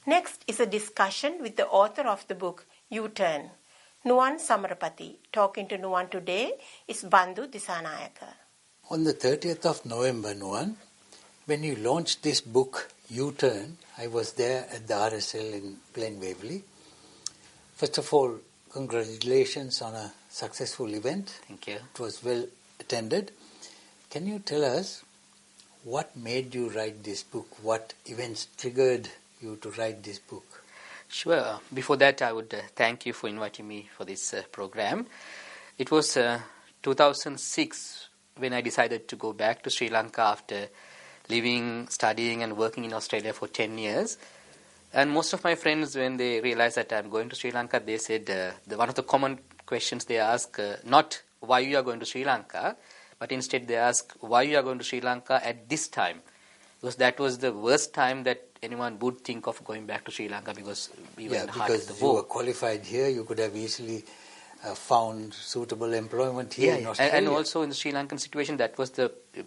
Next is a discussion with the author of the book, U-Turn, Nuwan Samarapati. Talking to Nuwan today is Bandhu Disanayaka. On the 30th of November, Nuwan, when you launched this book, U-Turn, I was there at the RSL in Glen Waverley. First of all, congratulations on a successful event. Thank you. It was well attended. Can you tell us what made you write this book? What events triggered you to write this book? Sure. Before that, I would thank you for inviting me for this program. It was 2006 when I decided to go back to Sri Lanka after living, studying and working in Australia for 10 years. And most of my friends, when they realized that I'm going to Sri Lanka, they said one of the common questions they ask, not why you are going to Sri Lanka, but instead they ask why you are going to Sri Lanka at this time. Because that was the worst time that anyone would think of going back to Sri Lanka, because we were in the heart of the war. Because you were qualified here, you could have easily found suitable employment here in Australia. And also in the Sri Lankan situation,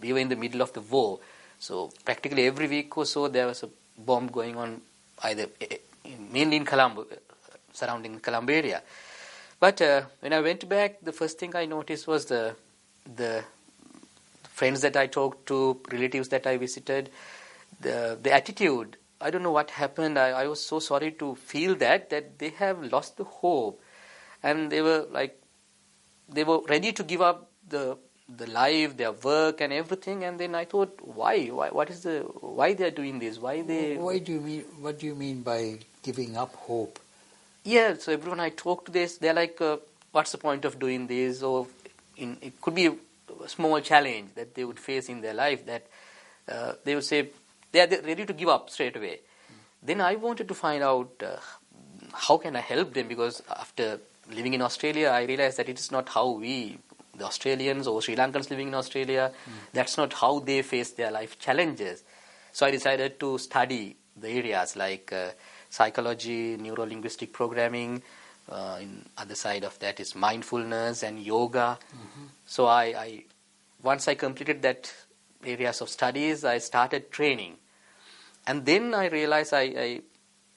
we were in the middle of the war. So practically every week or so there was a bomb going on, mainly in Colombo, surrounding Colombo area. But when I went back, the first thing I noticed was the friends that I talked to, relatives that I visited, the attitude. I don't know what happened. I was so sorry to feel that they have lost the hope, and they were ready to give up the life, their work and everything. And then I thought, why they are doing this? What do you mean by giving up hope? Yeah, so everyone I talked to this, they're like, what's the point of doing this? Or it could be a small challenge that they would face in their life, that they would say they are ready to give up straight away. Then I wanted to find out how can I help them, because after living in Australia, I realized that it is not how we, the Australians or Sri Lankans living in Australia, that's not how they face their life challenges. So I decided to study the areas like psychology, neuro-linguistic programming. In other side of that is mindfulness and yoga. So once I completed that areas of studies, I started training. And then I realized I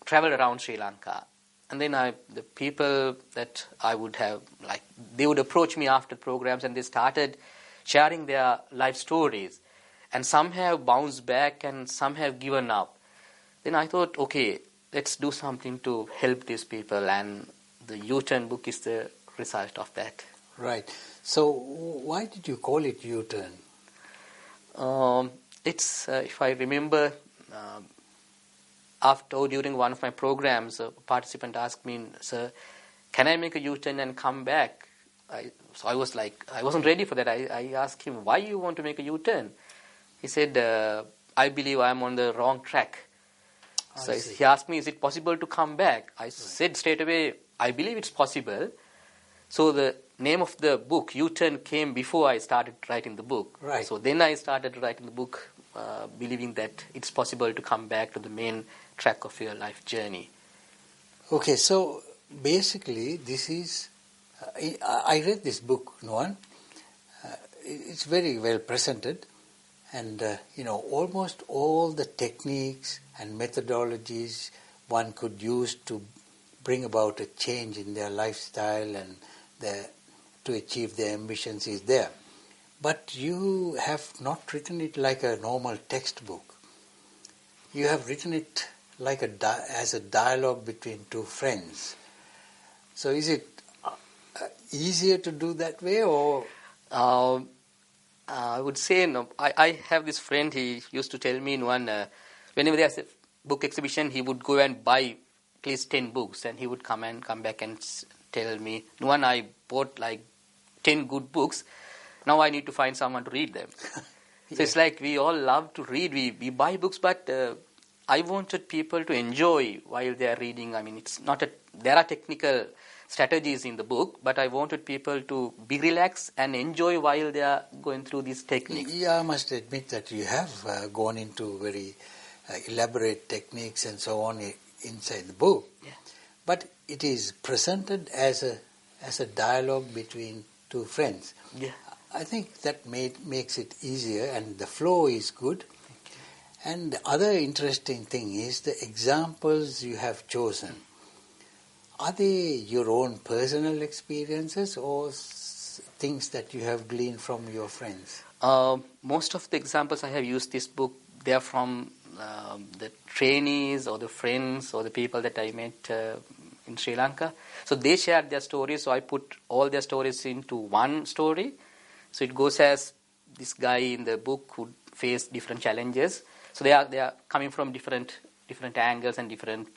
traveled around Sri Lanka. And then the people that I would have, they would approach me after programs and they started sharing their life stories. And some have bounced back and some have given up. Then I thought, okay, let's do something to help these people. And the U-Turn book is the result of that. Right. So why did you call it U-Turn? It's, if I remember, during one of my programs, a participant asked me, "Sir, can I make a U-turn and come back?" So I was like, I wasn't ready for that. I asked him, "Why you want to make a U-turn?" He said, "I believe I'm on the wrong track." So he asked me, "Is it possible to come back?" I said straight away, "I believe it's possible." So the name of the book, U-Turn, came before I started writing the book. Right. So then I started writing the book, believing that it's possible to come back to the main track of your life journey. Okay, so basically this is, I read this book, Nuwan. It's very well presented, and almost all the techniques and methodologies one could use to bring about a change in their lifestyle and to achieve their ambitions is there. But you have not written it like a normal textbook. You have written it like as a dialogue between two friends. So is it easier to do that way, or? I would say no. I have this friend, he used to tell me whenever there's a book exhibition, he would go and buy at least 10 books, and he would come back and tell me, "Nuwan, I bought 10 good books. Now I need to find someone to read them." So it's like we all love to read. We buy books, but I wanted people to enjoy while they are reading. I mean, there are technical strategies in the book, but I wanted people to be relaxed and enjoy while they are going through these techniques. Yeah, I must admit that you have gone into very elaborate techniques and so on inside the book. Yeah. But it is presented as a dialogue between to friends. Yeah. I think that makes it easier, and the flow is good. And the other interesting thing is the examples you have chosen. Are they your own personal experiences or things that you have gleaned from your friends? Most of the examples I have used this book, they are from the trainees or the friends or the people that I met in Sri Lanka. So they shared their stories, so I put all their stories into one story. So it goes as this guy in the book who faced different challenges. So they are coming from different angles and different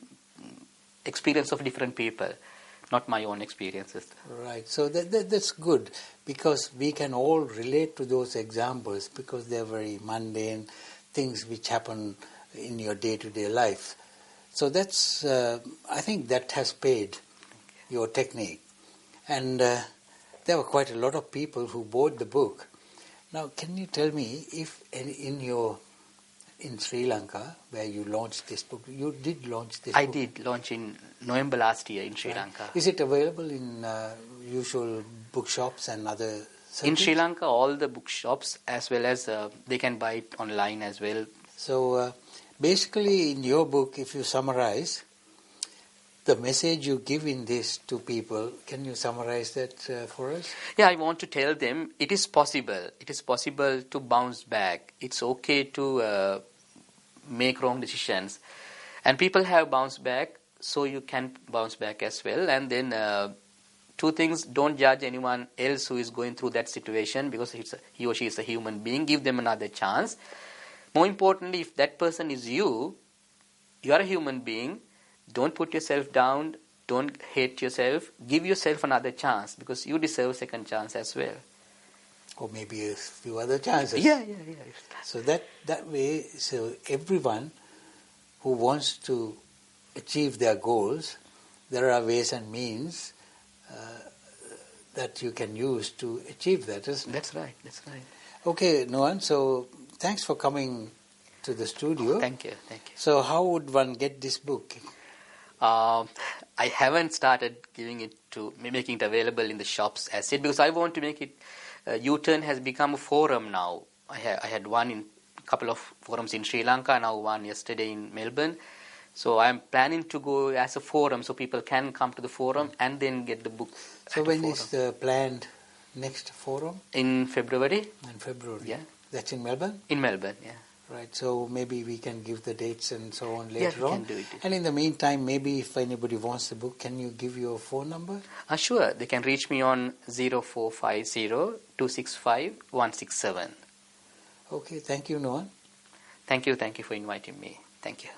experience of different people, not my own experiences. Right. So that's good, because we can all relate to those examples because they're very mundane things which happen in your day-to-day life. So that's I think that has paid your technique. And there were quite a lot of people who bought the book. Now, can you tell me if in Sri Lanka, where you launched this book, you did launch this book? I did launch in November last year in Sri Lanka. Is it available in usual bookshops and other circuits? In Sri Lanka, all the bookshops, as well as they can buy it online as well. So basically in your book, if you summarize the message you give in this to people, can you summarize that for us? Yeah, I want to tell them it is possible. It is possible to bounce back. It's okay to make wrong decisions. And people have bounced back, so you can bounce back as well. And then two things: don't judge anyone else who is going through that situation, because he or she is a human being. Give them another chance. More importantly, if that person is you are a human being. Don't put yourself down. Don't hate yourself. Give yourself another chance, because you deserve a second chance as well. Or maybe a few other chances. Yeah. So that way, so everyone who wants to achieve their goals, there are ways and means that you can use to achieve that, isn't it? That's right. Okay, Nuwan, so thanks for coming to the studio. Thank you. So how would one get this book? I haven't started making it available in the shops as yet, because I want to make it. U-Turn has become a forum now. I had one in a couple of forums in Sri Lanka, now one yesterday in Melbourne. So I'm planning to go as a forum, so people can come to the forum and then get the book. So when is the planned next forum? In February. In February. Yeah. That's in Melbourne? In Melbourne, yeah. Right, so maybe we can give the dates and so on later on. Can do it. And in the meantime, maybe if anybody wants the book, can you give your phone number? Sure, they can reach me on 0450 265 167. Okay, thank you, Nuwan. Thank you for inviting me. Thank you.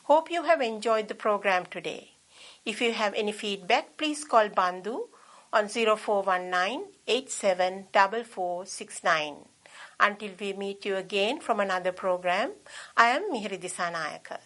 Hope you have enjoyed the program today. If you have any feedback, please call Bandhu on 0419 874469. Until we meet you again from another program, I am Mihri Disanayaka.